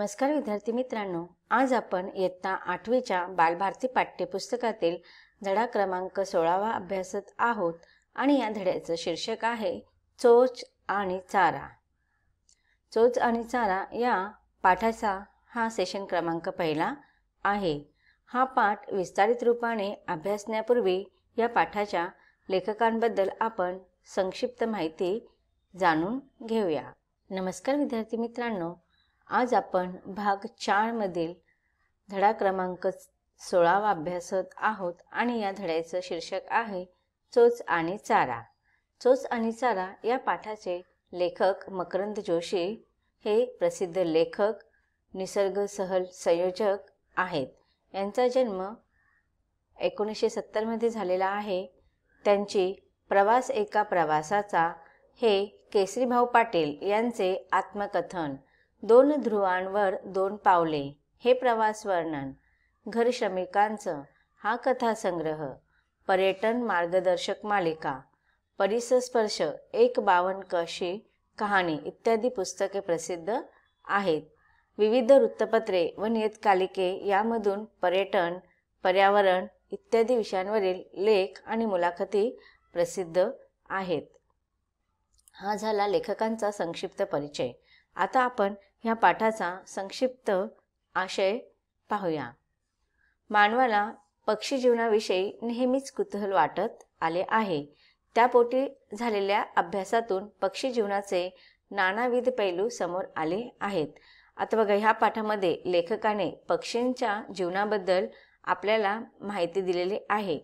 नमस्कार विद्यार्थी मित्रांनो, आज आपण इयत्ता 8वीच्या बालभारती पाठ्यपुस्तकातील धडा क्रमांक 16वा अभ्यासत आहोत आणि या धड्याचं शीर्षक आहे चोच आणि चारा। चोच आणि चारा या पाठाचा हा सेशन क्रमांक पहिला आहे। हा पाठ विस्तारित रूपाने अभ्यासण्यापूर्वी या पाठाच्या लेखकांबद्दल आपण संक्षिप्त माहिती जाणून घेऊया। नमस्कार विद्यार्थी मित्रांनो, आज आपण भाग 4 मधील धडा क्रमांक 16वा अभ्यासत आहोत आणि या धड्याचं शीर्षक आहे चोच आणि चारा। चोच आणि चारा या पाठाचे लेखक मकरंद जोशी हे प्रसिद्ध लेखक, निसर्ग सहल संयोजक आहेत। यांचा जन्म 1970 मध्ये झालेला आहे। त्यांची प्रवास एका प्रवासाचा हे केसरीभाऊ पाटील यांचे आत्मकथन, 2 ध्रुवांवर 2 पावले हे प्रवास वर्णन, घर श्रमिकांचं हा कथासंग्रह, पर्यटन मार्गदर्शक मालिका, परिसस्पर्श, एक 52 कशी कहाणी इत्यादी पुस्तके प्रसिद्ध आहेत। विविध वृत्तपत्रे व नियतकालिके यामधून पर्यटन, पर्यावरण इत्यादी विषयांवरील लेख आणि मुलाखती प्रसिद्ध आहेत। हा झाला लेखकांचा संक्षिप्त परिचय। आता आपण ह्या पाठाचा संक्षिप्त आशय पाहूया। मानवाला पक्षी जीवनाविषयी नेहमीच कुतूहल वाटत आले आहे। त्यापोटी झालेल्या अभ्यासातून पक्षी जीवनाचे नानाविध पैलू समोर आले आहेत। आता बघा, ह्या पाठामध्ये लेखकाने पक्षींच्या जीवनाबद्दल आपल्याला माहिती दिलेली आहे।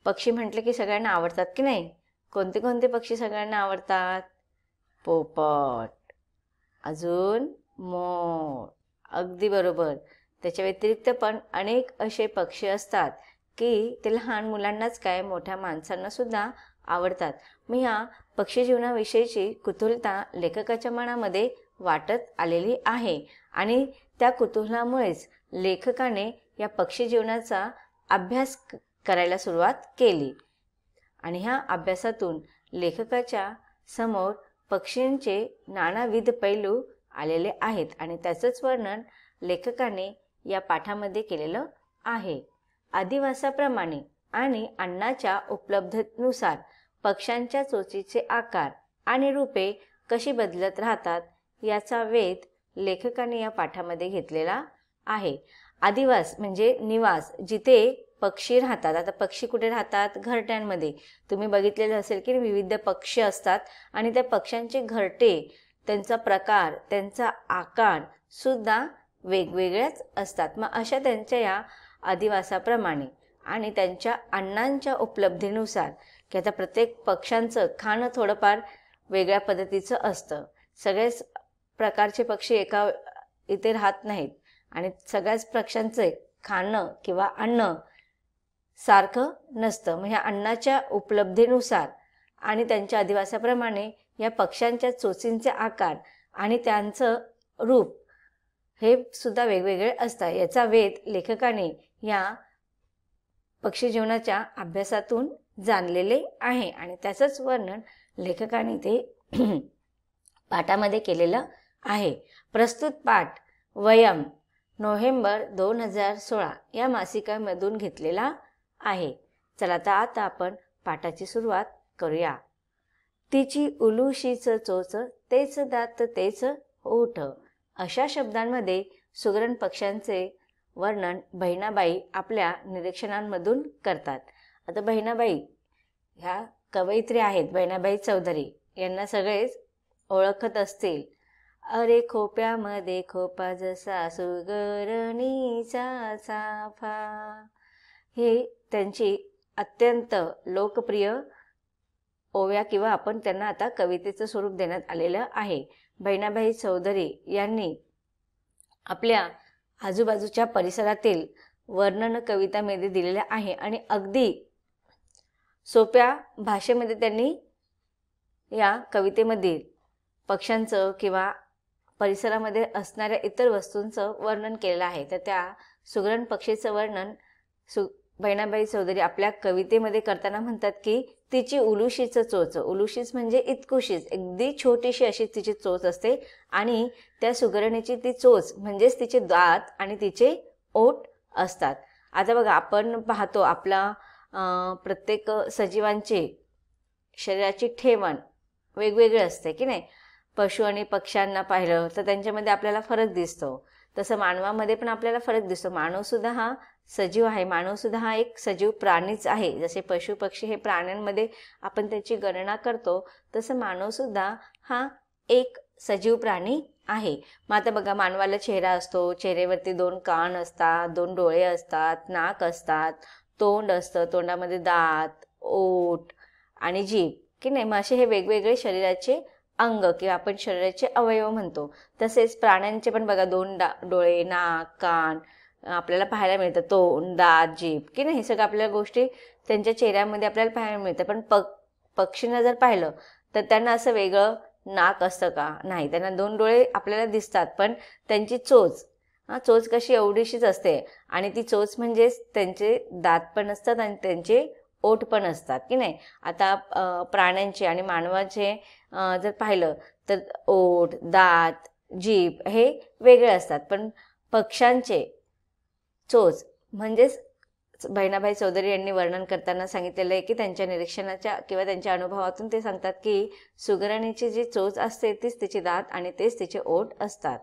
पक्षी म्हटले की सगळ्यांना आवडतात की नाही? कोणते कोणते पक्षी सगळ्यांना आवडतात? पोपट, अजून मोर, अगदी बरोबर। त्याच्या व्यतिरिक्त पण अनेक असे पक्षी असतात की ते लहान मुलांनाच काय, मोठ्या माणसांना सुद्धा आवडतात। मग ह्या पक्षी जीवनाविषयीची कुतूहलता लेखकाच्या मनामध्ये वाटत आलेली आहे आणि त्या कुतूहलामुळेच लेखकाने या पक्षी जीवनाचा अभ्यास करायला सुरुवात केली आणि ह्या अभ्यासातून लेखकाच्या समोर पक्षींचे नानाविध पैलू आलेले आहेत आणि त्याचंच वर्णन लेखकाने या पाठामध्ये केलेलं आहे। अधिवासाप्रमाणे आणि अन्नाच्या उपलब्धतेनुसार पक्ष्यांच्या चोचीचे आकार आणि रूपे कशी बदलत राहतात याचा वेध लेखकाने या पाठामध्ये घेतलेला आहे। अधिवास म्हणजे निवास, जिथे पक्षी राहतात। आता पक्षी कुठे राहतात? घरट्यांमध्ये। तुम्ही बघितलेलं असेल की विविध पक्षी असतात आणि त्या पक्ष्यांचे घरटे, त्यांचा प्रकार, त्यांचा आकार सुद्धा वेगवेगळेच असतात। मग अशा त्यांच्या या अधिवासाप्रमाणे आणि त्यांच्या अन्नांच्या उपलब्धीनुसार, की आता प्रत्येक पक्ष्यांचं खाणं थोडंफार वेगळ्या पद्धतीचं असतं। सगळेच प्रकारचे पक्षी एका इथे राहत नाहीत आणि सगळ्याच पक्ष्यांचे खाणं किंवा अन्न सारखं नसतं। मग ह्या अन्नाच्या उपलब्धीनुसार आणि त्यांच्या अधिवासाप्रमाणे या पक्ष्यांच्या चोचींचे आकार आणि त्यांचं रूप हे सुद्धा वेगवेगळे असतात। याचा वेध लेखकाने या पक्षी जीवनाच्या अभ्यासातून जाणलेले आहे आणि त्याचंच वर्णन लेखकाने ते पाठामध्ये केलेलं आहे। प्रस्तुत पाठ वयम नोव्हेंबर 2016 या मासिकामधून घेतलेला आहे। चला तर आता आपण पाठाची सुरुवात करूया। तिची उलूशीच चोच, तेच दात तेच ओठ, अशा शब्दांमध्ये सुगरण पक्ष्यांचे वर्णन बहिणाबाई आपल्या निरीक्षणांमधून करतात। आता बहिणाबाई ह्या कवयित्री आहेत, बहिणाबाई चौधरी, यांना सगळेच ओळखत असतील। अरे खोप्यामध्ये खोपा जसा सुगरणीचा चाफा, हे त्यांची अत्यंत लोकप्रिय ओव्या किंवा आपण त्यांना आता कवितेचं स्वरूप देण्यात आलेलं आहे। बहिणाबाई चौधरी यांनी आपल्या आजूबाजूच्या परिसरातील वर्णन कवितामध्ये दिलेले आहे आणि अगदी सोप्या भाषेमध्ये त्यांनी या कवितेमध्ये पक्ष्यांचं किंवा परिसरामध्ये असणाऱ्या इतर वस्तूंचं वर्णन केलेलं आहे। तर त्या सुगरण पक्षीचं वर्णन बहिणाबाई चौधरी आपल्या कवितेमध्ये करताना म्हणतात की तिची उलुशीचं चोच, उलुशीच म्हणजे इतकुशीच, अगदी छोटीशी अशी तिची चोच असते आणि त्या सुगरणीची ती चोच म्हणजेच तिचे दात आणि तिचे ओठ असतात. आता बघा आपण पाहतो आपला प्रत्येक सजीवांचे शरीराची ठेवण वेगवेगळी असते की नाही. पशु आणि पक्ष्यांना पाहिलं तर त्यांच्यामध्ये आपल्याला फरक दिसतो. तसं मानवामध्ये पण आपल्याला फरक दिसतो. मानवसुद्धा हा सजीव आहे, मानवसुद्धा हा एक सजीव प्राणीच आहे. जसे पशु पक्षी हे प्राण्यांमध्ये आपण त्याची गणना करतो, तसं मानवसुद्धा हा एक सजीव प्राणी आहे. मग आता बघा मानवाला चेहरा असतो, चेहऱ्यावरती 2 कान असतात, 2 डोळे असतात, नाक असतात, तोंड असतं, तोंडामध्ये दात, ओठ आणि जीभ की नाही. मग असे हे वेगवेगळे शरीराचे अंग किंवा आपण शरीराचे अवयव म्हणतो. तसेच प्राण्यांचे पण बघा 2 डोळे, नाक, कान आपल्याला पाहायला मिळतं, तोंड, दात, जीभ की नाही. हे सगळं आपल्याला गोष्टी त्यांच्या चेहऱ्यामध्ये आपल्याला पाहायला मिळतं. पण पक्षींना जर पाहिलं तर त्यांना असं वेगळं नाक असतं का? नाही. त्यांना 2 डोळे आपल्याला दिसतात, पण त्यांची चोच चोच कशी एवढीशीच असते आणि ती चोच म्हणजेच त्यांचे दात पण असतात आणि त्यांचे ओठ पण असतात की नाही. आता प्राण्यांचे आणि मानवाचे जर पाहिलं तर ओठ, दात, जीभ हे वेगळे असतात, पण पक्ष्यांचे चोच म्हणजेच बहिणाबाई चौधरी यांनी वर्णन करताना सांगितलेलं आहे की त्यांच्या निरीक्षणाच्या किंवा त्यांच्या अनुभवातून ते सांगतात की सुगरणीची जी चोच असते तीच तिचे दात आणि तेच तिचे ओठ असतात.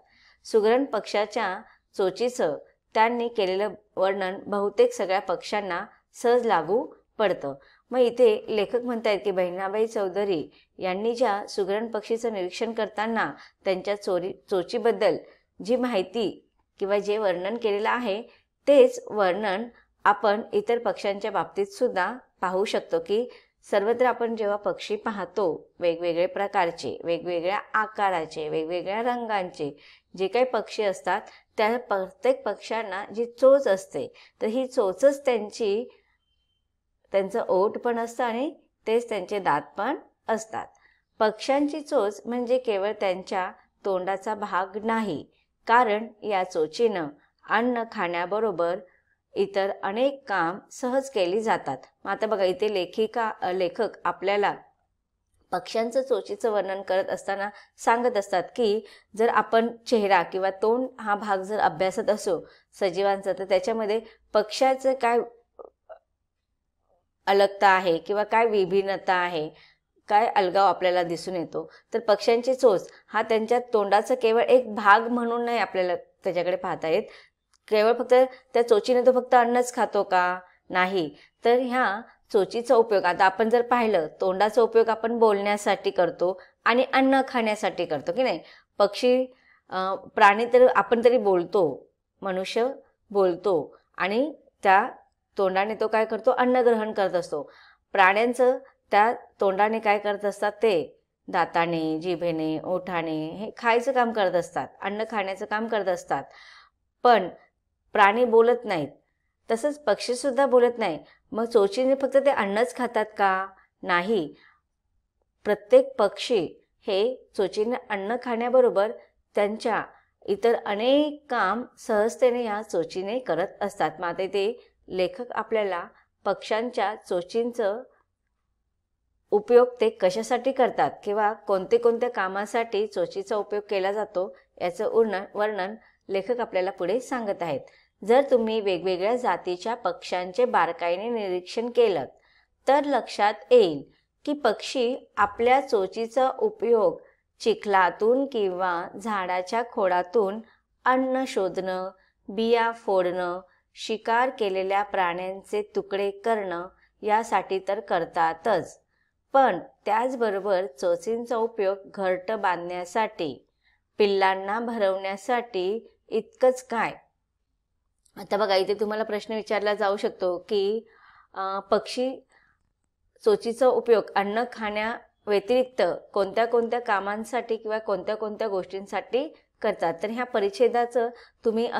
सुगरण पक्षाच्या चोचीचं त्यांनी केलेलं वर्णन बहुतेक सगळ्या पक्ष्यांना सहज लागू पडतं. मग इथे लेखक म्हणतात की बहिणाबाई चौधरी यांनी ज्या सुगरण पक्षीचं निरीक्षण करताना त्यांच्या चोचीबद्दल जी माहिती किंवा जे वर्णन केलेलं आहे तेच वर्णन आपण इतर पक्ष्यांच्या बाबतीत सुद्धा पाहू शकतो की सर्वत्र आपण जेव्हा पक्षी पाहतो वेगवेगळे प्रकारचे, वेगवेगळ्या आकाराचे, वेगवेगळ्या रंगांचे जे काही पक्षी असतात त्या प्रत्येक पक्ष्यांना जी चोच असते तर ही चोचच त्यांचं ओठ पण असतं आणि तेच त्यांचे दात पण असतात. पक्ष्यांची चोच म्हणजे केवळ त्यांच्या तोंडाचा भाग नाही, कारण या चोचीनं अन्न खाण्याबरोबर इतर अनेक काम सहज केली जातात. मग आता बघा इथे लेखक आपल्याला पक्ष्यांचं चोचीचं वर्णन करत असताना सांगत असतात की जर आपण चेहरा किंवा तोंड हा भाग जर अभ्यासत असो सजीवांचा तर त्याच्यामध्ये पक्ष्याचं काय अलगता आहे किंवा काय विभिन्नता आहे, काय अलगाव आपल्याला दिसून येतो. तर पक्ष्यांची चोच हा त्यांच्या तोंडाचा केवळ एक भाग म्हणून नाही आपल्याला त्याच्याकडे पाहता येत. केवळ फक्त त्या चोचीने तो फक्त अन्नच खातो का? नाही. तर ह्या चोचीचा उपयोग आता आपण जर पाहिलं तोंडाचा उपयोग आपण बोलण्यासाठी करतो आणि अन्न खाण्यासाठी करतो की नाही. प्राणी तर आपण तरी बोलतो, मनुष्य बोलतो आणि त्या तोंडाने तो काय करतो? अन्न ग्रहण करत असतो. प्राण्यांचं त्या तोंडाने काय करत असतात ते दाताने, जिभेने, ओठाने हे खायचं काम करत असतात, अन्न खाण्याचं काम करत असतात. पण प्राणी बोलत नाहीत, तसंच पक्षीसुद्धा बोलत नाही. मग चोचीने फक्त ते अन्नच खातात का? नाही. प्रत्येक पक्षी हे चोचीने अन्न खाण्याबरोबर त्यांच्या इतर अनेक काम सहजतेने या चोचीने करत असतात. मग आता ते लेखक आपल्याला पक्ष्यांच्या चोचींचं उपयोग ते कशासाठी करतात किंवा कोणत्या कामासाठी चोचीचा उपयोग केला जातो याचं वर्णन लेखक आपल्याला पुढे सांगत आहेत. जर तुम्ही वेगवेगळ्या जातीच्या पक्ष्यांचे बारकाईने निरीक्षण केलं तर लक्षात येईल की पक्षी आपल्या चोचीचा उपयोग चिखलातून किंवा झाडाच्या खोडातून अन्न शोधणं, बिया फोडणं, शिकार केलेल्या प्राण्यांचे तुकडे करणं यासाठी तर करतातच, पण त्याचबरोबर चोचींचा उपयोग घरटं बांधण्यासाठी, पिल्लांना भरवण्यासाठी इतकंच काय. आता बघा इथे तुम्हाला प्रश्न विचारला जाऊ शकतो की पक्षी चोचीचा उपयोग अन्न खाण्या व्यतिरिक्त कोणत्या कामांसाठी किंवा कोणत्या गोष्टींसाठी करतात. तर ह्या परिच्छेदाचं तुम्ही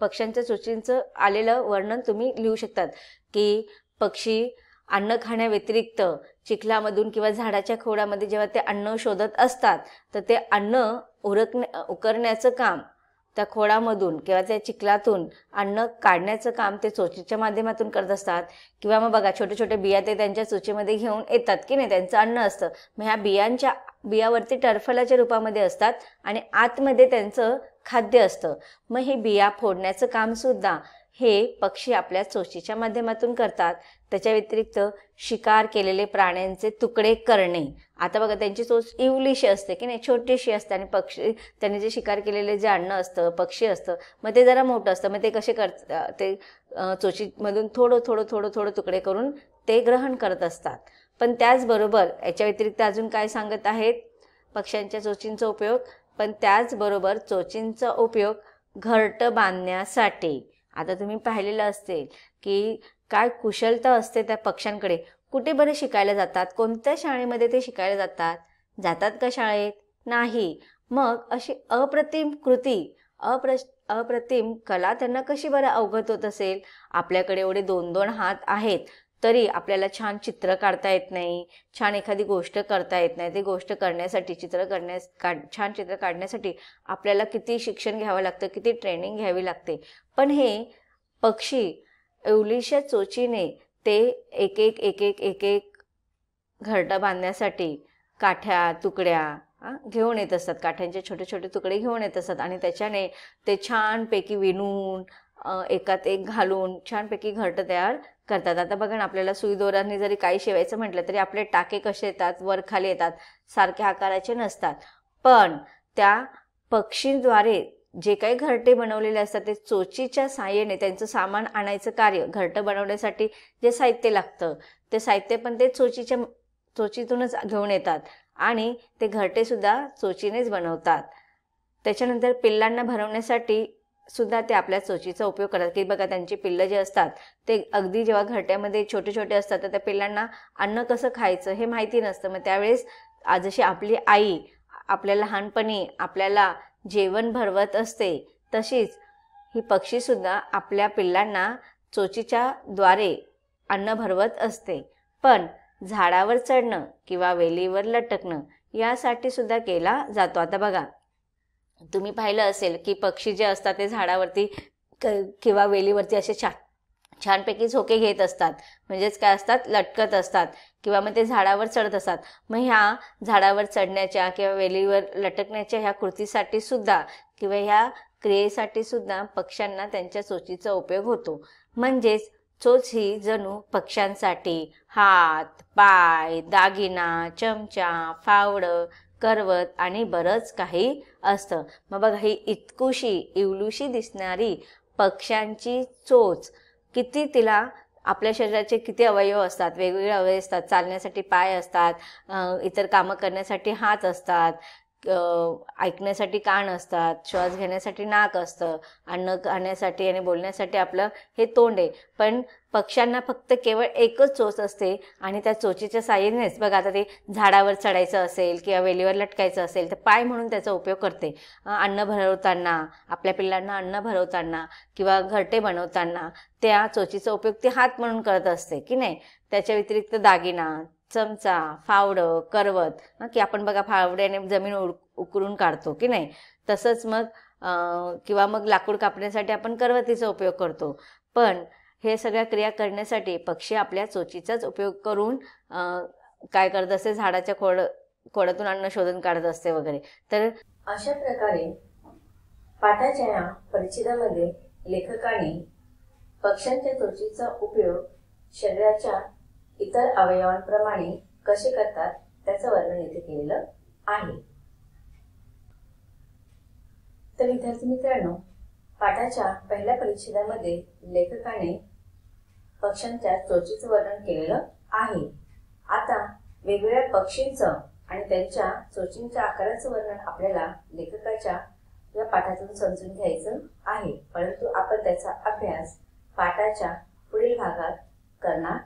पक्ष्यांच्या चोचींचं आलेलं वर्णन तुम्ही लिहू शकतात की पक्षी अन्न खाण्याव्यतिरिक्त चिखलामधून किंवा झाडाच्या खोडामध्ये जेव्हा ते अन्न शोधत असतात तर ते अन्न उकरण्याचं काम त्या खोडामधून किंवा त्या चिखलातून अन्न काढण्याचं काम ते चोचीच्या माध्यमातून करत असतात. किंवा मग बघा छोटे छोटे बिया ते त्यांच्या चोचीमध्ये घेऊन येतात की नाही, त्यांचं अन्न असतं. मग ह्या बियावरती टरफलाच्या रूपामध्ये असतात आणि आतमध्ये त्यांचं खाद्य असतं. मग हे बिया फोडण्याचं काम सुद्धा हे पक्षी आपल्या चोचीच्या माध्यमातून करतात. त्याच्या व्यतिरिक्त शिकार केलेले प्राण्यांचे तुकडे करणे. आता बघा त्यांची चोच इवलीशी असते की नाही, छोटीशी असते, आणि पक्षी त्यांनी जे शिकार केलेले जे अन्न असतं, पक्षी असतं, मग ते जरा मोठं असतं. मग ते कसे करतात, ते चोचीमधून थोडं थोडं थोडं थोडं तुकडे करून ते ग्रहण करत असतात. पण त्याचबरोबर याच्या व्यतिरिक्त अजून काय सांगत आहेत, पक्ष्यांच्या चोचींचा उपयोग. पण त्याचबरोबर चोचींचा उपयोग घरटं बांधण्यासाठी. आता तुम्ही पाहिलेलं असेल की काय कुशलता असते त्या पक्ष्यांकडे. कुठे बरं शिकायला जातात, कोणत्या शाळेमध्ये ते शिकायला जातात का शाळेत? नाही. मग अशी अप्रतिम कृती, अप्रतिम कला त्यांना कशी बरं अवगत होत असेल? आपल्याकडे एवढे 2-2 हात आहेत तरी आपल्याला छान चित्र काढता येत नाही, छान एखादी गोष्ट करता येत नाही. ती गोष्ट करण्यासाठी, छान चित्र काढण्यासाठी आपल्याला किती शिक्षण घ्यावं लागतं, किती ट्रेनिंग घ्यावी लागते. पण हे पक्षी एवढीशा चोचीने ते एक एक घरटा बांधण्यासाठी काठ्या तुकड्या घेऊन येत असतात. काठ्यांचे छोटे छोटे तुकडे घेऊन येत असतात आणि त्याच्याने ते छानपैकी विणून एकात एक घालून छानपैकी घरटं तयार करतात. आता बघा ना, आपल्याला सुई दोऱ्यांनी जरी काही शिवायचं म्हटलं तरी आपले टाके कसे येतात, वर खाली येतात, सारख्या आकाराचे नसतात. पण त्या पक्षीद्वारे जे काही घरटे बनवलेले असतात ते चोचीच्या साहाय्याने त्यांचं सामान आणायचं कार्य, घरटं बनवण्यासाठी जे साहित्य लागतं ते साहित्य पण ते चोचीतूनच घेऊन येतात आणि ते घरटे सुद्धा चोचीनेच बनवतात. त्याच्यानंतर पिल्लांना भरवण्यासाठी सुद्धा ते आपल्या चोचीचा उपयोग करतात. की बघा त्यांची पिल्लं जे असतात ते अगदी जेव्हा घरट्यामध्ये छोटे छोटे असतात तर त्या पिल्लांना अन्न कसं खायचं हे माहिती नसतं. मग त्यावेळेस जशी आपली आई आपल्या लहानपणी आपल्याला जेवण भरवत असते, तशीच ही पक्षीसुद्धा आपल्या पिल्लांना चोचीच्या द्वारे अन्न भरवत असते. पण झाडावर चढणं किंवा वेलीवर लटकणं यासाठी सुद्धा केला जातो. आता बघा तुम्ही पाहिलं असेल की पक्षी जे असतात ते झाडावरती किंवा वेलीवरती असे छानपैकी झोके घेत असतात, म्हणजेच काय असतात, लटकत असतात किंवा मग ते झाडावर चढत असतात. मग ह्या झाडावर चढण्याच्या किंवा वेलीवर लटकण्याच्या ह्या कृतीसाठी सुद्धा किंवा ह्या क्रियेसाठी सुद्धा पक्ष्यांना त्यांच्या चोचीचा उपयोग होतो. म्हणजेच चोच ही जणू पक्ष्यांसाठी हात, पाय, दागिना, चमचा, फावडं, करवत आणि बरंच काही असतं. मग बघा ही इतकुशी इवलुशी दिसणारी पक्ष्यांची चोच किती, तिला आपल्या शरीराचे किती अवयव असतात, वेगवेगळे अवयव असतात. चालण्यासाठी पाय असतात, इतर कामं करण्यासाठी हात असतात, ऐकण्यासाठी कान असतात, श्वास घेण्यासाठी नाक असतं, अन्न खाण्यासाठी आणि बोलण्यासाठी आपलं हे तोंड आहे. पण पक्ष्यांना फक्त केवळ एकच चोच असते आणि त्या चोचीच्या साहाय्यानेच बघा, आता ते झाडावर चढायचं असेल किंवा वेलीवर लटकायचं असेल तर पाय म्हणून त्याचा उपयोग करते. अन्न भरवताना, आपल्या पिल्लांना अन्न भरवताना किंवा घरटे बनवताना त्या चोचीचा उपयोग ते हात म्हणून करत असते की नाही. त्याच्या व्यतिरिक्त दागिना, चमचा, फावडं, करवत, की आपण बघा फावड्याने जमीन उकरून काढतो की नाही, तसंच मग किंवा मग लाकूड कापण्यासाठी आपण करवतीचा उपयोग करतो. पण हे सगळ्या क्रिया करण्यासाठी पक्षी आपल्या चोचीचाच उपयोग करून काय करत असते, झाडाच्या खोडातून अन्न शोधून काढत असते वगैरे. तर अशा प्रकारे पाठाच्या या परिच्छेदामध्ये लेखकाने पक्ष्यांच्या चोचीचा उपयोग शरीराच्या इतर अवयवांप्रमाणे कसे करतात त्याचं वर्णन इथे केलेलं आहे. तर विद्यार्थी मित्रांनो, पाठाच्या पहिल्या परिच्छेदामध्ये लेखकाने पक्ष्यांच्या चोचीचं वर्णन केलेलं आहे. आता वेगवेगळ्या पक्षींचं आणि त्यांच्या चोचींच्या आकाराचं वर्णन आपल्याला लेखकाच्या या पाठातून समजून घ्यायचं आहे. परंतु आपण त्याचा अभ्यास पाठाच्या पुढील भागात करणार